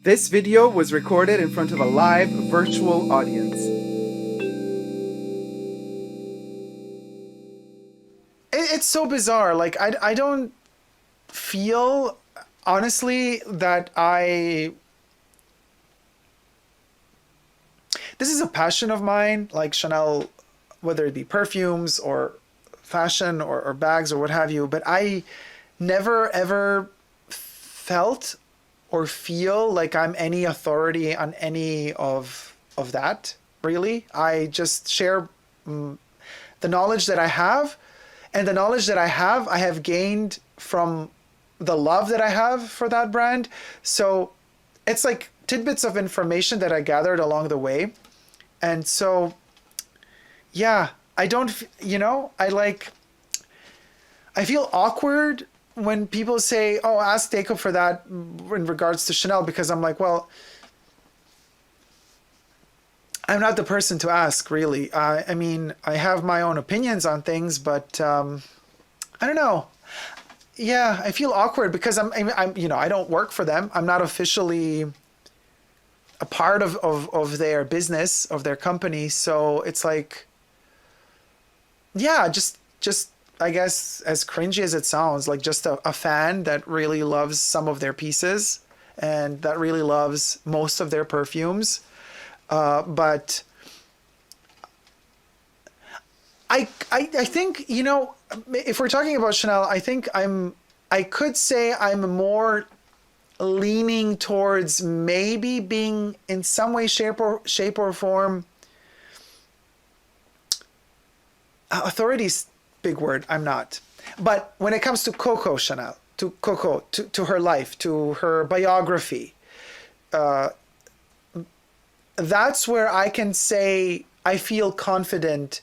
This video was recorded in front of a live virtual audience. It's so bizarre. Like, I don't feel, honestly, that this is a passion of mine, like Chanel, whether it be perfumes or fashion or bags or what have you, but I never ever felt or feel like I'm any authority on any of that, really. I just share the knowledge that I have, and the knowledge that I have gained from the love that I have for that brand. So it's like tidbits of information that I gathered along the way. And so, yeah, I don't, I feel awkward when people say, oh, ask Dacob for that in regards to Chanel, because I'm like, well, I'm not the person to ask, really. I mean, I have my own opinions on things, but I don't know. Yeah, I feel awkward because I don't work for them. I'm not officially a part of their business, of their company. So it's like, yeah, just I guess, as cringy as it sounds, like just a fan that really loves some of their pieces and that really loves most of their perfumes. But I think, if we're talking about Chanel, I think I could say I'm more leaning towards maybe being in some way, shape or form, authorities, big word, I'm not. But when it comes to Coco Chanel, to Coco, to her life, to her biography, that's where I can say I feel confident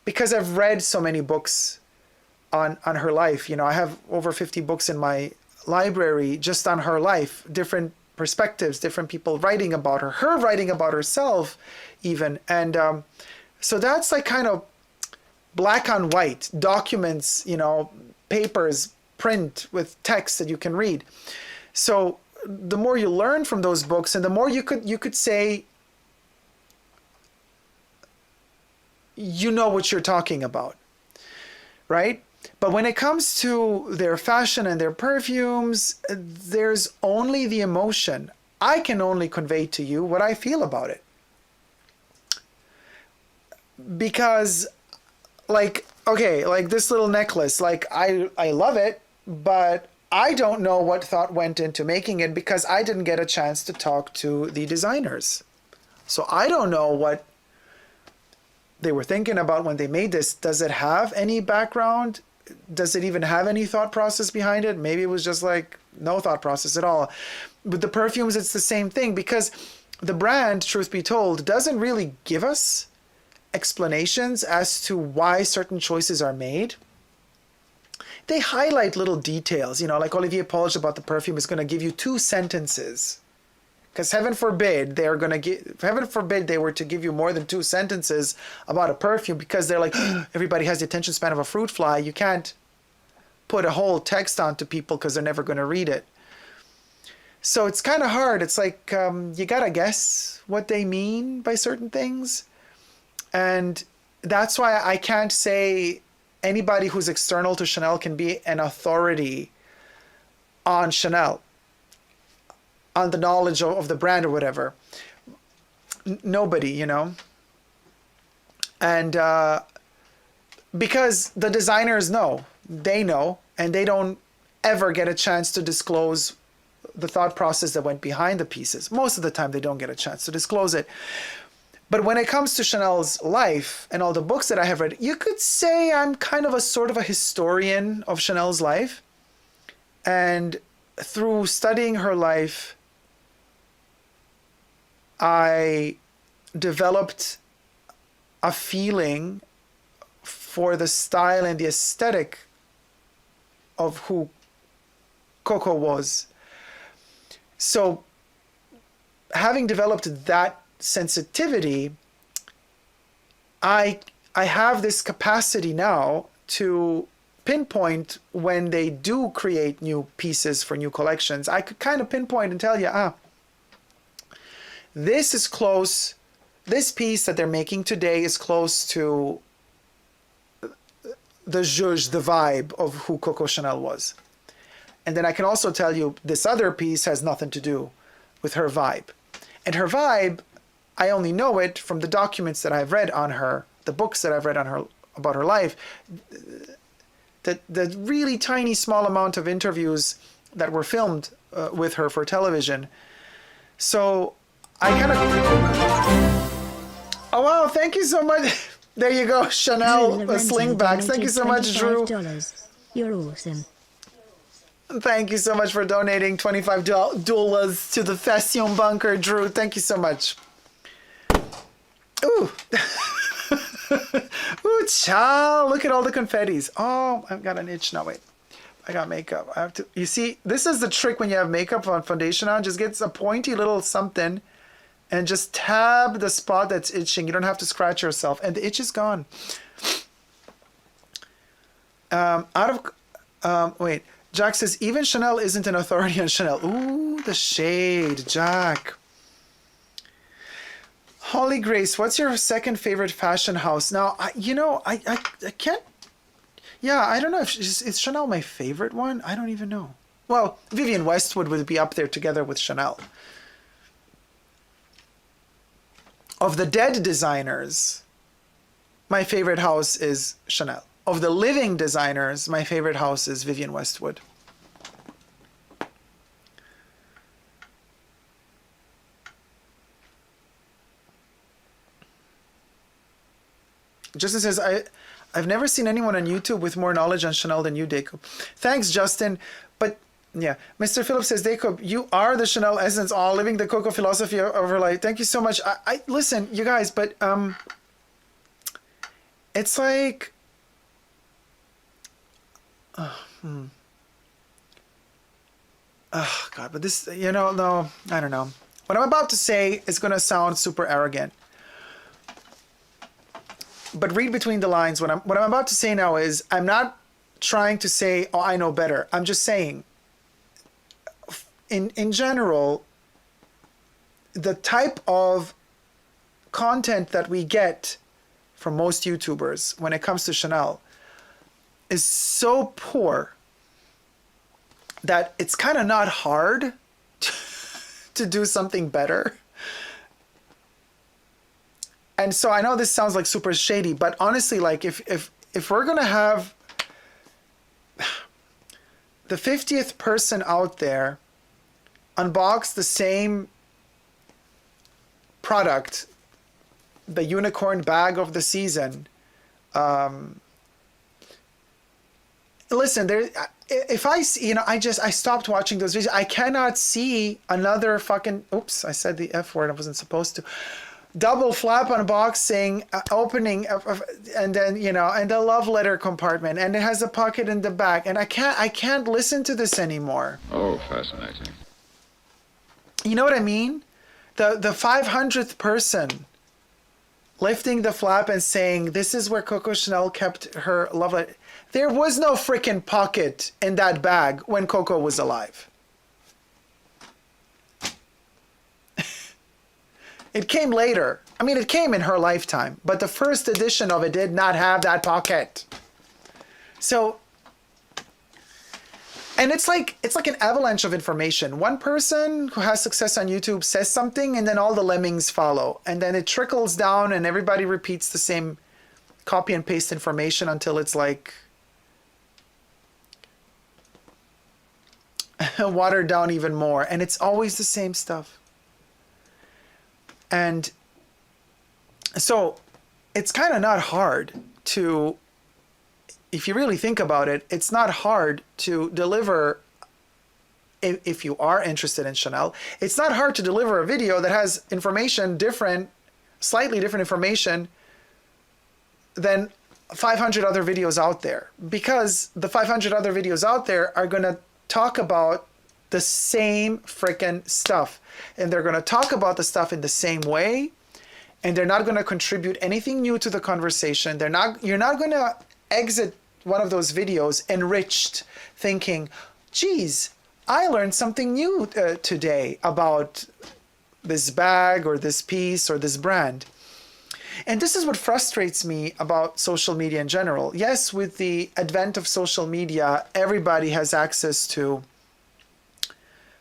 because I've read so many books on her life. I have over 50 books in my library just on her life, different perspectives, different people writing about her writing about herself even. And so that's like kind of black on white documents, papers, print with text that you can read. So the more you learn from those books, and the more you could say, what you're talking about, right? But when it comes to their fashion and their perfumes, there's only the emotion. I can only convey to you what I feel about it. Because, like, okay, like this little necklace, like I love it, but I don't know what thought went into making it because I didn't get a chance to talk to the designers. So I don't know what they were thinking about when they made this. Does it have any background? Does it even have any thought process behind it? Maybe it was just like no thought process at all. With the perfumes, it's the same thing, because the brand, truth be told, doesn't really give us explanations as to why certain choices are made. They highlight little details, like Olivier Polge about the perfume is going to give you 2 sentences. Because heaven forbid they were to give you more than 2 sentences about a perfume, because they're like, everybody has the attention span of a fruit fly. You can't put a whole text onto people because they're never going to read it. So it's kind of hard. It's like, you got to guess what they mean by certain things. And that's why I can't say anybody who's external to Chanel can be an authority on Chanel, on the knowledge of the brand or whatever. Nobody, And because the designers know, and they don't ever get a chance to disclose the thought process that went behind the pieces. Most of the time they don't get a chance to disclose it. But when it comes to Chanel's life and all the books that I have read, you could say I'm kind of a sort of a historian of Chanel's life. And through studying her life, I developed a feeling for the style and the aesthetic of who Coco was. So having developed that sensitivity, I have this capacity now to pinpoint when they do create new pieces for new collections. I could kind of pinpoint and tell you, This is close. This piece that they're making today is close to the zhuzh, the vibe of who Coco Chanel was. And then I can also tell you this other piece has nothing to do with her vibe. And her vibe, I only know it from the documents that I've read on her, the books that I've read on her about her life, the really tiny small amount of interviews that were filmed with her for television. So I kind of... Oh wow, thank you so much. There you go, Chanel slingbacks. Thank you so much, Drew. You're awesome. Thank you so much for donating $25 to the Fashion Bunker, Drew. Thank you so much. Ooh. Ooh, child. Look at all the confettis. Oh, I've got an itch now. Wait. I got makeup. I have to. You see, this is the trick when you have makeup on, foundation on. Just get a pointy little something and just tab the spot that's itching. You don't have to scratch yourself. And the itch is gone. Wait. Jack says, even Chanel isn't an authority on Chanel. Ooh, the shade, Jack. Holly Grace, what's your second favorite fashion house? Now, I can't. Yeah, I don't know if is Chanel my favorite one. I don't even know. Well, Vivienne Westwood would be up there together with Chanel. Of the dead designers, my favorite house is Chanel. Of the living designers, my favorite house is Vivienne Westwood. Justin says, I've never seen anyone on YouTube with more knowledge on Chanel than you, Dacob. Thanks, Justin. But yeah, Mr. Phillips says, Dacob, you are the Chanel essence, all living the Coco philosophy of her life. Thank you so much. I listen, you guys, but it's like, oh God, but this, no, I don't know. What I'm about to say is going to sound super arrogant. But read between the lines. What I'm about to say now is, I'm not trying to say, oh, I know better. I'm just saying, in general, the type of content that we get from most YouTubers when it comes to Chanel is so poor that it's kind of not hard to do something better. And so I know this sounds like super shady, but honestly, like if we're gonna have the 50th person out there unbox the same product, the unicorn bag of the season, listen, if I see, I stopped watching those videos. I cannot see another fucking, oops, I said the F word, I wasn't supposed to. Double flap unboxing, opening, and then, and the love letter compartment, and it has a pocket in the back, and I can't listen to this anymore. Oh, fascinating. You know what I mean? The 500th person lifting the flap and saying, this is where Coco Chanel kept her love letter. There was no freaking pocket in that bag when Coco was alive. It came later. I mean, it came in her lifetime, but the first edition of it did not have that pocket. So, and it's like an avalanche of information. One person who has success on YouTube says something, and then all the lemmings follow. And then it trickles down, and everybody repeats the same copy and paste information until it's like watered down even more. And it's always the same stuff. And so it's kind of not hard to, if you really think about it, it's not hard to deliver, if you are interested in Chanel, it's not hard to deliver a video that has information slightly different information than 500 other videos out there. Because the 500 other videos out there are going to talk about the same freaking stuff. And they're going to talk about the stuff in the same way. And they're not going to contribute anything new to the conversation. You're not going to exit one of those videos enriched, thinking, geez, I learned something new today about this bag or this piece or this brand. And this is what frustrates me about social media in general. Yes, with the advent of social media, everybody has access to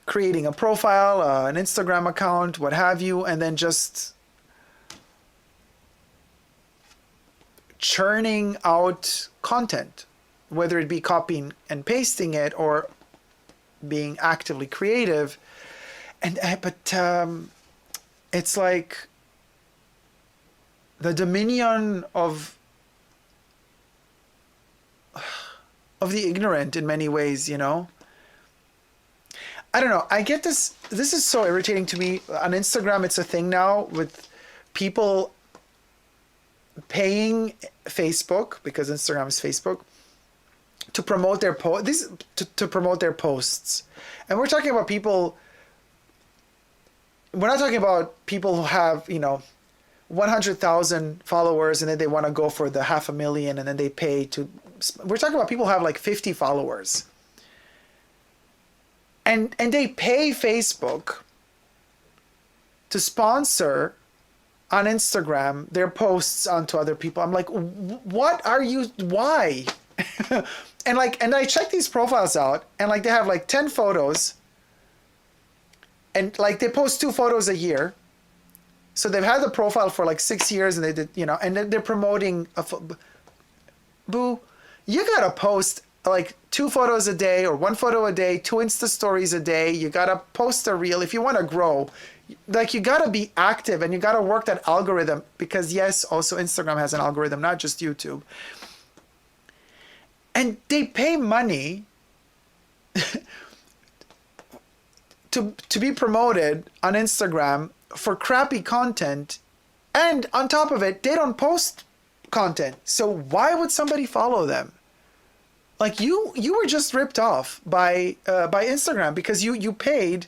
creating a profile, an Instagram account, what have you, and then just churning out content, whether it be copying and pasting it or being actively creative. But it's like the dominion of the ignorant in many ways, you know. I don't know. I get this. This is so irritating to me. On Instagram, it's a thing now with people paying Facebook, because Instagram is Facebook, to promote their to promote their posts. And we're talking about people. We're not talking about people who have, you know, 100,000 followers and then they want to go for the 500,000 and then they pay to. We're talking about people who have like 50 followers. And they pay Facebook to sponsor on Instagram their posts onto other people. I'm like, what are you, why? and I check these profiles out and like they have like 10 photos and like they post 2 photos a year. So they've had the profile for like 6 years and they did, you know, and then they're promoting boo, you gotta post like 2 photos a day or 1 photo a day, 2 Insta stories a day. You gotta post a reel if you want to grow. Like you gotta be active and you gotta work that algorithm, because yes, also Instagram has an algorithm, not just YouTube. And they pay money to be promoted on Instagram for crappy content, and on top of it, they don't post content. So why would somebody follow them? Like you were just ripped off by Instagram because you paid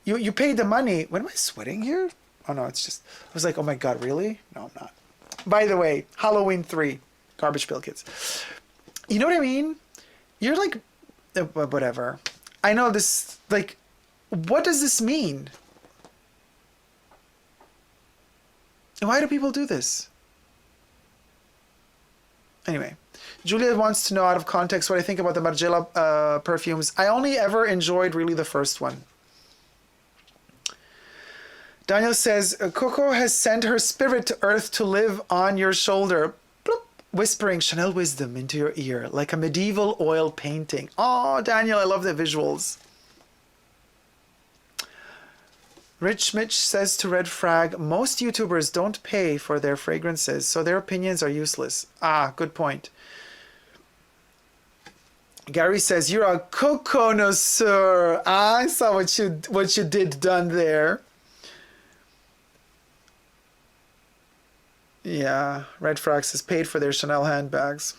the money. When am I sweating here? Oh no, it's just, I was like, oh my God, really? No, I'm not. By the way, Halloween 3, Garbage Pail Kids. You know what I mean? You're like, whatever. I know this, like, what does this mean? Why do people do this? Anyway, Julia wants to know out of context what I think about the Margiela perfumes. I only ever enjoyed really the first one. Daniel says, Coco has sent her spirit to earth to live on your shoulder, bloop, whispering Chanel wisdom into your ear like a medieval oil painting. Oh, Daniel, I love the visuals. Rich Mitch says to Red Frag, most YouTubers don't pay for their fragrances, so their opinions are useless. Ah, good point. Gary says, you're a coco connoisseur. I saw what you did done there. Yeah, Red Frag says, paid for their Chanel handbags.